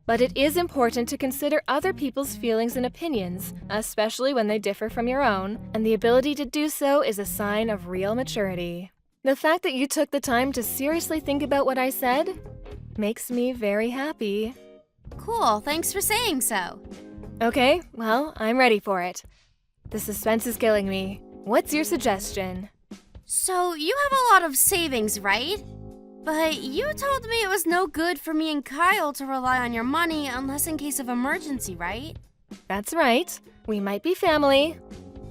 But it is important to consider other people's feelings and opinions, especially when they differ from your own, and the ability to do so is a sign of real maturity. The fact that you took the time to seriously think about what I said makes me very happy. Cool, thanks for saying so. Okay, well, I'm ready for it. The suspense is killing me. What's your suggestion? So, you have a lot of savings, right? But you told me it was no good for me and Kyle to rely on your money unless in case of emergency, right? That's right. We might be family,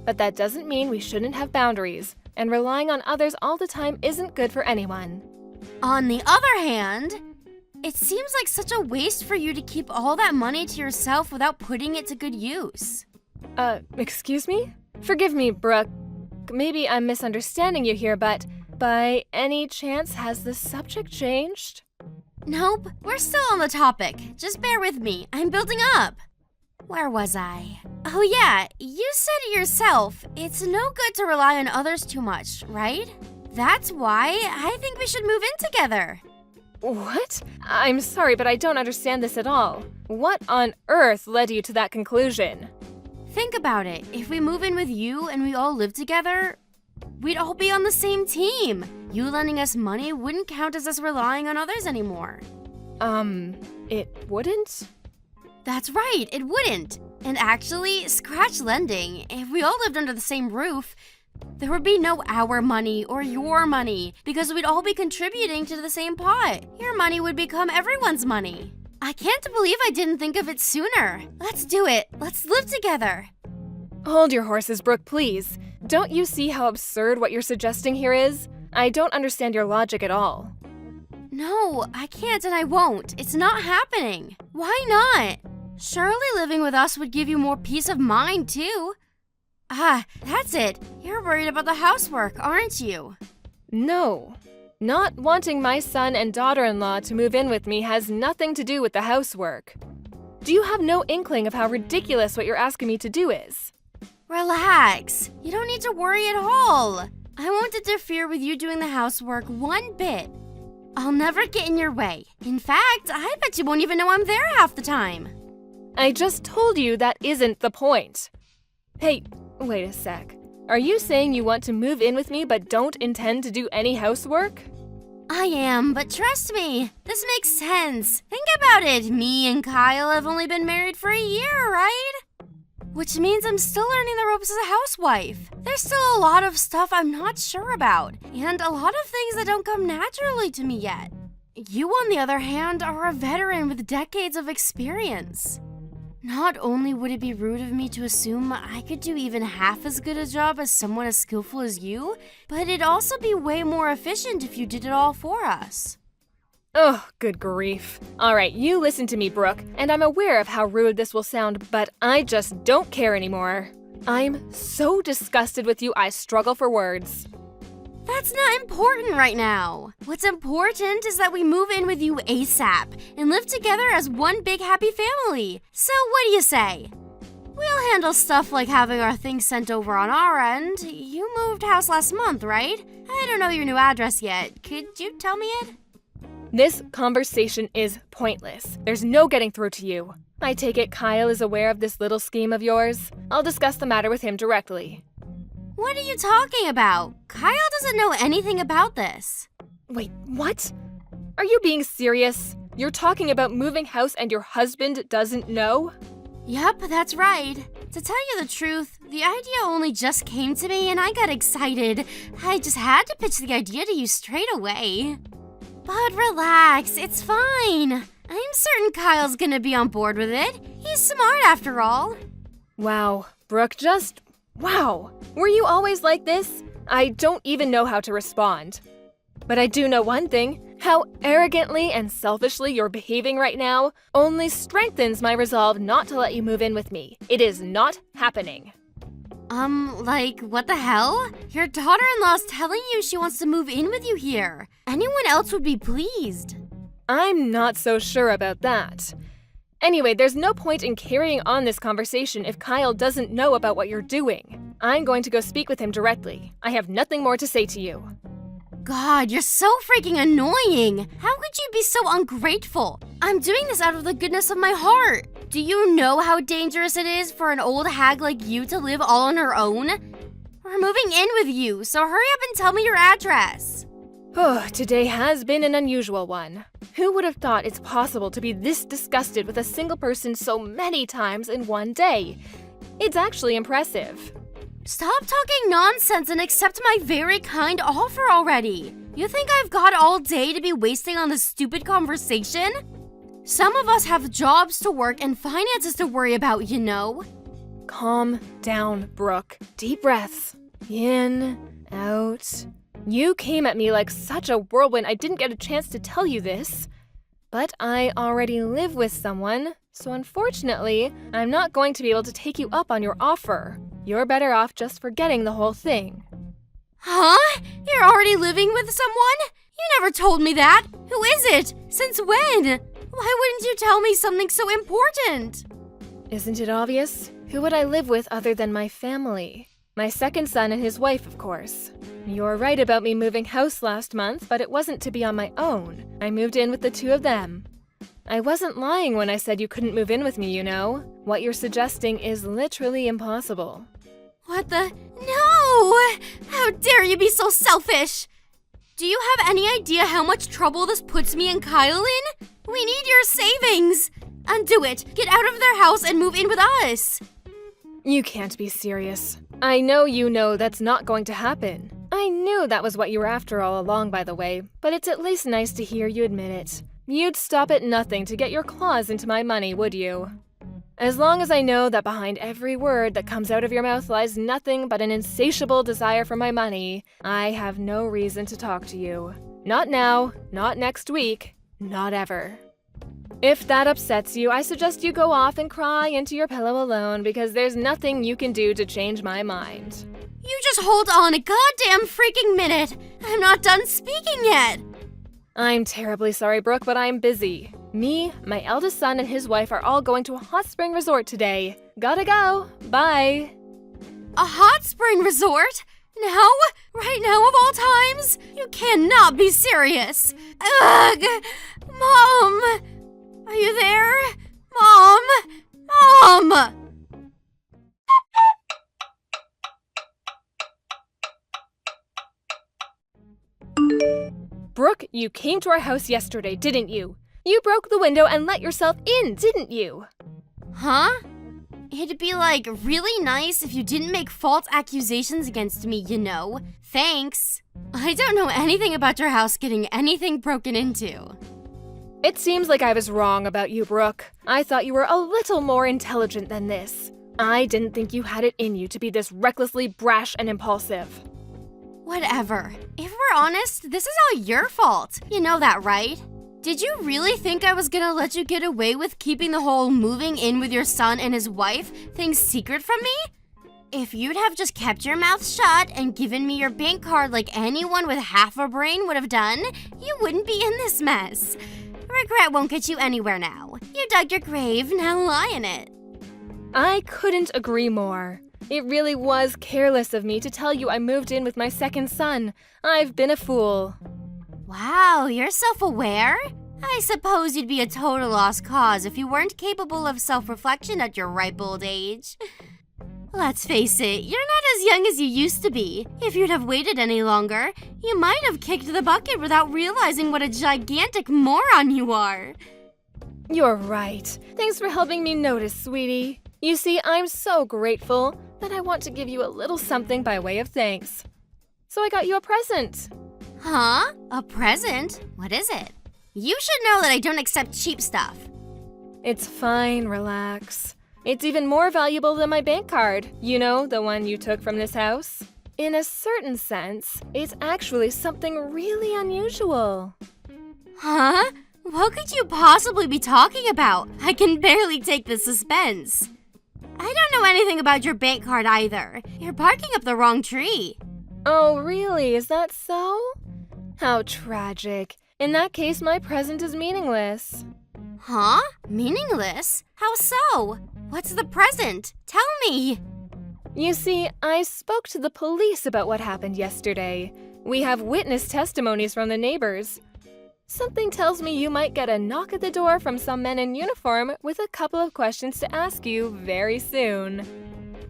but that doesn't mean we shouldn't have boundaries, and relying on others all the time isn't good for anyone. On the other hand, it seems like such a waste for you to keep all that money to yourself without putting it to good use. Excuse me? Forgive me, Brooke. Maybe I'm misunderstanding you here, but by any chance has the subject changed? Nope, we're still on the topic. Just bear with me. I'm building up. Where was I? Oh yeah, you said it yourself. It's no good to rely on others too much, right? That's why I think we should move in together. What? I'm sorry, but I don't understand this at all. What on earth led you to that conclusion? Think about it. If we move in with you and we all live together, we'd all be on the same team. You lending us money wouldn't count as us relying on others anymore. It wouldn't? That's right, it wouldn't. And actually, scratch lending. If we all lived under the same roof, there would be no our money or your money because we'd all be contributing to the same pot. Your money would become everyone's money. I can't believe I didn't think of it sooner. Let's do it. Let's live together. Hold your horses, Brooke, please. Don't you see how absurd what you're suggesting here is? I don't understand your logic at all. No, I can't and I won't. It's not happening. Why not? Surely living with us would give you more peace of mind, too. Ah, that's it. You're worried about the housework, aren't you? No. Not wanting my son and daughter-in-law to move in with me has nothing to do with the housework. Do you have no inkling of how ridiculous what you're asking me to do is? Relax. You don't need to worry at all. I won't interfere with you doing the housework one bit. I'll never get in your way. In fact, I bet you won't even know I'm there half the time. I just told you that isn't the point. Hey, wait a sec. Are you saying you want to move in with me but don't intend to do any housework? I am, but trust me, this makes sense. Think about it. Me and Kyle have only been married for a year, right? Which means I'm still learning the ropes as a housewife. There's still a lot of stuff I'm not sure about, and a lot of things that don't come naturally to me yet. You, on the other hand, are a veteran with decades of experience. Not only would it be rude of me to assume I could do even half as good a job as someone as skillful as you, but it'd also be way more efficient if you did it all for us. Oh, good grief. All right, you listen to me, Brooke, and I'm aware of how rude this will sound, but I just don't care anymore. I'm so disgusted with you, I struggle for words. That's not important right now. What's important is that we move in with you ASAP and live together as one big happy family. So what do you say? We'll handle stuff like having our things sent over on our end. You moved house last month, right? I don't know your new address yet. Could you tell me it? This conversation is pointless. There's no getting through to you. I take it Kyle is aware of this little scheme of yours. I'll discuss the matter with him directly. What are you talking about? Kyle doesn't know anything about this. Wait, what? Are you being serious? You're talking about moving house and your husband doesn't know? Yup, that's right. To tell you the truth, the idea only just came to me and I got excited. I just had to pitch the idea to you straight away. But relax, it's fine. I'm certain Kyle's gonna be on board with it. He's smart after all. Wow, Brooke, wow. Were you always like this? I don't even know how to respond. But I do know one thing. How arrogantly and selfishly you're behaving right now only strengthens my resolve not to let you move in with me. It is not happening. What the hell? Your daughter-in-law's telling you she wants to move in with you here. Anyone else would be pleased. I'm not so sure about that. Anyway, there's no point in carrying on this conversation if Kyle doesn't know about what you're doing. I'm going to go speak with him directly. I have nothing more to say to you. God, you're so freaking annoying. How could you be so ungrateful? I'm doing this out of the goodness of my heart. Do you know how dangerous it is for an old hag like you to live all on her own? We're moving in with you, so hurry up and tell me your address. Oh, today has been an unusual one. Who would have thought it's possible to be this disgusted with a single person so many times in one day? It's actually impressive. Stop talking nonsense and accept my very kind offer already. You think I've got all day to be wasting on this stupid conversation? Some of us have jobs to work and finances to worry about, you know. Calm down, Brooke. Deep breaths. In, out. You came at me like such a whirlwind I didn't get a chance to tell you this. But I already live with someone, so unfortunately, I'm not going to be able to take you up on your offer. You're better off just forgetting the whole thing. Huh? You're already living with someone? You never told me that. Who is it? Since when? Why wouldn't you tell me something so important? Isn't it obvious? Who would I live with other than my family? My second son and his wife, of course. You're right about me moving house last month, but it wasn't to be on my own. I moved in with the two of them. I wasn't lying when I said you couldn't move in with me, you know? What you're suggesting is literally impossible. What the? No! How dare you be so selfish! Do you have any idea how much trouble this puts me and Kyle in? We need your savings! Undo it! Get out of their house and move in with us! You can't be serious. I know you know that's not going to happen. I knew that was what you were after all along, by the way, but it's at least nice to hear you admit it. You'd stop at nothing to get your claws into my money, would you? As long as I know that behind every word that comes out of your mouth lies nothing but an insatiable desire for my money, I have no reason to talk to you. Not now, not next week, not ever. If that upsets you, I suggest you go off and cry into your pillow alone because there's nothing you can do to change my mind. You just hold on a goddamn freaking minute! I'm not done speaking yet! I'm terribly sorry, Brooke, but I'm busy. Me, my eldest son, and his wife are all going to a hot spring resort today. Gotta go. Bye. A hot spring resort? Now? Right now of all times? You cannot be serious! Ugh! Mom! Are you there? Mom! Mom! Brooke, you came to our house yesterday, didn't you? You broke the window and let yourself in, didn't you? Huh? It'd be like really nice if you didn't make false accusations against me, you know. Thanks. I don't know anything about your house getting anything broken into. It seems like I was wrong about you, Brooke. I thought you were a little more intelligent than this. I didn't think you had it in you to be this recklessly brash and impulsive. Whatever. If we're honest, this is all your fault. You know that, right? Did you really think I was gonna let you get away with keeping the whole moving in with your son and his wife thing secret from me? If you'd have just kept your mouth shut and given me your bank card like anyone with half a brain would have done, you wouldn't be in this mess. Regret won't get you anywhere now. You dug your grave, now lie in it. I couldn't agree more. It really was careless of me to tell you I moved in with my second son. I've been a fool. Wow, you're self-aware? I suppose you'd be a total lost cause if you weren't capable of self-reflection at your ripe old age. Let's face it, you're not as young as you used to be. If you'd have waited any longer, you might have kicked the bucket without realizing what a gigantic moron you are. You're right. Thanks for helping me notice, sweetie. You see, I'm so grateful that I want to give you a little something by way of thanks. So I got you a present. Huh? A present? What is it? You should know that I don't accept cheap stuff. It's fine, relax. It's even more valuable than my bank card. You know, the one you took from this house. In a certain sense, it's actually something really unusual. Huh? What could you possibly be talking about? I can barely take the suspense. I don't know anything about your bank card either. You're barking up the wrong tree. Oh, really? Is that so? How tragic. In that case, my present is meaningless. Huh? Meaningless? How so? What's the present? Tell me! You see, I spoke to the police about what happened yesterday. We have witness testimonies from the neighbors. Something tells me you might get a knock at the door from some men in uniform with a couple of questions to ask you very soon.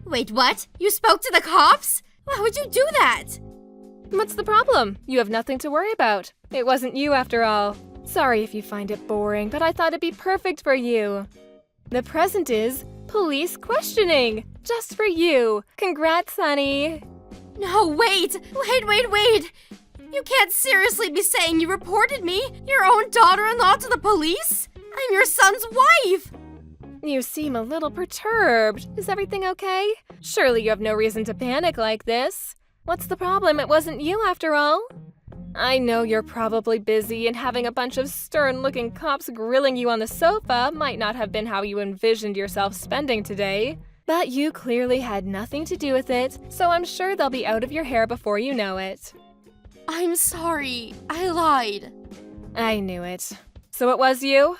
Wait, what? You spoke to the cops? Why would you do that? What's the problem? You have nothing to worry about. It wasn't you after all. Sorry if you find it boring, but I thought it'd be perfect for you. The present is police questioning, just for you. Congrats, honey. No, wait! You can't seriously be saying you reported me, your own daughter-in-law, to the police? I'm your son's wife! You seem a little perturbed. Is everything okay? Surely you have no reason to panic like this. What's the problem? It wasn't you after all. I know you're probably busy, and having a bunch of stern-looking cops grilling you on the sofa might not have been how you envisioned yourself spending today. But you clearly had nothing to do with it, so I'm sure they'll be out of your hair before you know it. I'm sorry. I lied. I knew it. So it was you?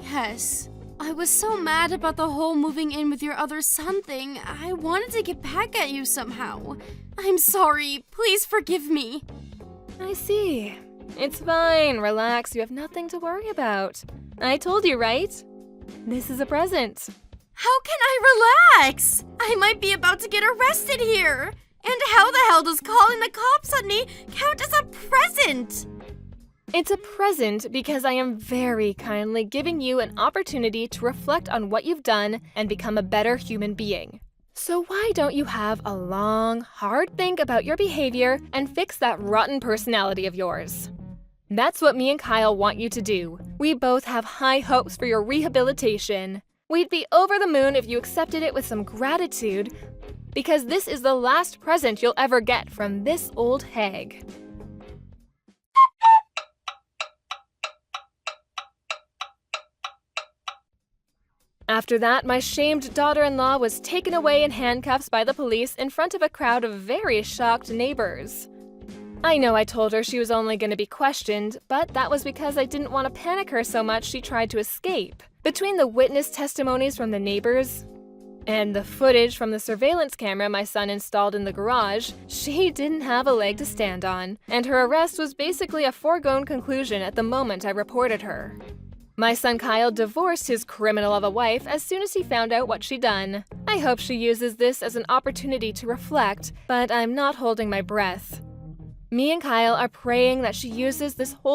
Yes. I was so mad about the whole moving in with your other son thing. I wanted to get back at you somehow. I'm sorry. Please forgive me. I see. It's fine. Relax. You have nothing to worry about. I told you, right? This is a present. How can I relax? I might be about to get arrested here. And how the hell does calling the cops on me count as a present? It's a present because I am very kindly giving you an opportunity to reflect on what you've done and become a better human being. So why don't you have a long, hard think about your behavior and fix that rotten personality of yours? That's what me and Kyle want you to do. We both have high hopes for your rehabilitation. We'd be over the moon if you accepted it with some gratitude, because this is the last present you'll ever get from this old hag. After that, my shamed daughter-in-law was taken away in handcuffs by the police in front of a crowd of very shocked neighbors. I know I told her she was only going to be questioned, but that was because I didn't want to panic her so much she tried to escape. Between the witness testimonies from the neighbors and the footage from the surveillance camera my son installed in the garage, she didn't have a leg to stand on, and her arrest was basically a foregone conclusion at the moment I reported her. My son Kyle divorced his criminal of a wife as soon as he found out what she'd done. I hope she uses this as an opportunity to reflect, but I'm not holding my breath. Me and Kyle are praying that she uses this whole